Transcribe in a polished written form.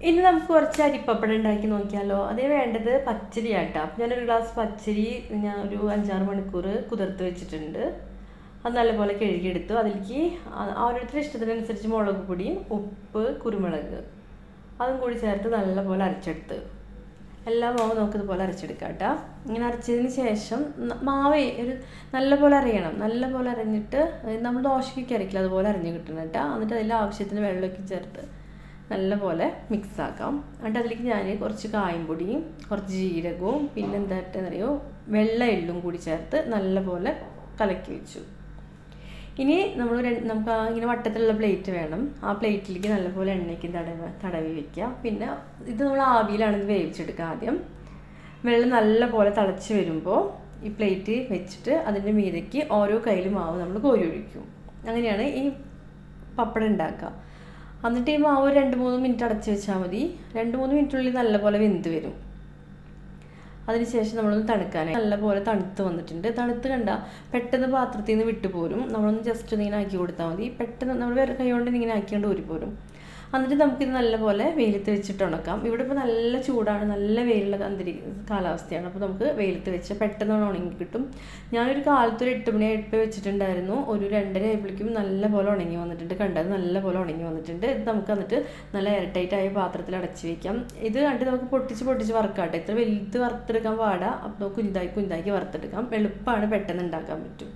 ഇനി നമുക്ക് കുറച്ച് അരിപ്പപ്പടം ഉണ്ടാക്കി നോക്കിയാലോ. അതിന് വേണ്ടത് പച്ചരി ആട്ടോ. അപ്പം ഞാനൊരു ഗ്ലാസ് പച്ചരി ഞാൻ ഒരു 5-6 മണിക്കൂർ കുതിർത്ത് വെച്ചിട്ടുണ്ട്. അത് നല്ലപോലെ കഴുകിയെടുത്തു. അതിലേക്ക് ഓരോരുത്തരുടെ ഇഷ്ടത്തിനനുസരിച്ച് മുളക് പൊടി, ഉപ്പ്, കുരുമുളക് അതും കൂടി ചേർത്ത് നല്ലപോലെ അരച്ചെടുത്ത് എല്ലാ മാവും നമുക്കിതുപോലെ അരച്ചെടുക്കാം കേട്ടോ. ഇങ്ങനെ അരച്ചതിന് ശേഷം മാവ് ഒരു നല്ലപോലെ അരയണം. നല്ലപോലെ അരഞ്ഞിട്ട് നമ്മൾ ദോശയ്ക്കൊക്കെ അരക്കില്ല അതുപോലെ അരഞ്ഞ് കിട്ടണം കേട്ടോ. എന്നിട്ട് അതിൽ ആവശ്യത്തിന് വെള്ളമൊക്കെ ചേർത്ത് നല്ലപോലെ മിക്സ് ആക്കാം. എന്നിട്ട് അതിലേക്ക് ഞാൻ കുറച്ച് കായം പൊടിയും കുറച്ച് ജീരകവും പിന്നെ എന്തായിട്ടെന്നറിയോ വെള്ള എള്ളും കൂടി ചേർത്ത് നല്ലപോലെ കലക്കി വെച്ചു. ഇനി നമുക്ക് ഇങ്ങനെ വട്ടത്തിലുള്ള പ്ലേറ്റ് വേണം. ആ പ്ലേറ്റിലേക്ക് നല്ലപോലെ എണ്ണയ്ക്ക് തടവി വെക്കുക. പിന്നെ ഇത് നമ്മൾ ആവിയിലാണ് ഇത് വേവിച്ചെടുക്കുക. ആദ്യം വെള്ളം നല്ലപോലെ തിളച്ച് വരുമ്പോൾ ഈ പ്ലേറ്റ് വെച്ചിട്ട് അതിൻ്റെ മീതയ്ക്ക് ഓരോ കയ്യിൽ മാവ് നമ്മൾ കോരി ഒഴിക്കും. അങ്ങനെയാണ് ഈ പപ്പടം ഉണ്ടാക്കുക. എന്നിട്ട് ഈ മാവ് 2-3 മിനിറ്റ് അടച്ച് വെച്ചാൽ മതി. 2-3 മിനിറ്റിനുള്ളിൽ നല്ലപോലെ വെന്ത് വരും. അതിനുശേഷം നമ്മളൊന്ന് തണുക്കാൻ നല്ലപോലെ തണുത്ത് വന്നിട്ടുണ്ട്. തണുത്ത് കണ്ടാൽ പെട്ടെന്ന് പാത്രത്തിൽ നിന്ന് വിട്ടുപോരും. നമ്മളൊന്ന് ജസ്റ്റ് ഇങ്ങനെ ആക്കി കൊടുത്താൽ മതി. പെട്ടെന്ന് നമ്മൾ കൈ കൊണ്ട് ഇങ്ങനെ ആക്കിക്കൊണ്ട് ഊരിപ്പോരും. എന്നിട്ട് നമുക്കിത് നല്ലപോലെ വെയിലത്ത് വെച്ചിട്ട് ഉണക്കാം. ഇവിടെ ഇപ്പോൾ നല്ല ചൂടാണ്, നല്ല വെയിലുള്ള കാലാവസ്ഥയാണ്. അപ്പോൾ നമുക്ക് വെയിലത്ത് വെച്ച് പെട്ടെന്ന് ഉണങ്ങി കിട്ടും. ഞാനൊരു കാലത്ത് ഒരു 8 മണി വെച്ചിട്ടുണ്ടായിരുന്നു. ഒരു 2:30 ആയപ്പോഴേക്കും നല്ലപോലെ ഉണങ്ങി വന്നിട്ടുണ്ട്. കണ്ടത് നല്ലപോലെ ഉണങ്ങി വന്നിട്ടുണ്ട്. ഇത് നമുക്ക് എന്നിട്ട് നല്ല എയർ ടൈറ്റായ പാത്രത്തിൽ അടച്ച് വയ്ക്കാം. ഇത് കണ്ടിട്ട് നമുക്ക് പൊട്ടിച്ച് വറുക്കാട്ടെ. ഇത്ര വലുത് വറുത്തെടുക്കാൻ പാടാ. അപ്പോൾ കുഞ്ഞാക്കി വറുത്തെടുക്കാം. എളുപ്പമാണ്, പെട്ടെന്ന് ഉണ്ടാക്കാൻ പറ്റും.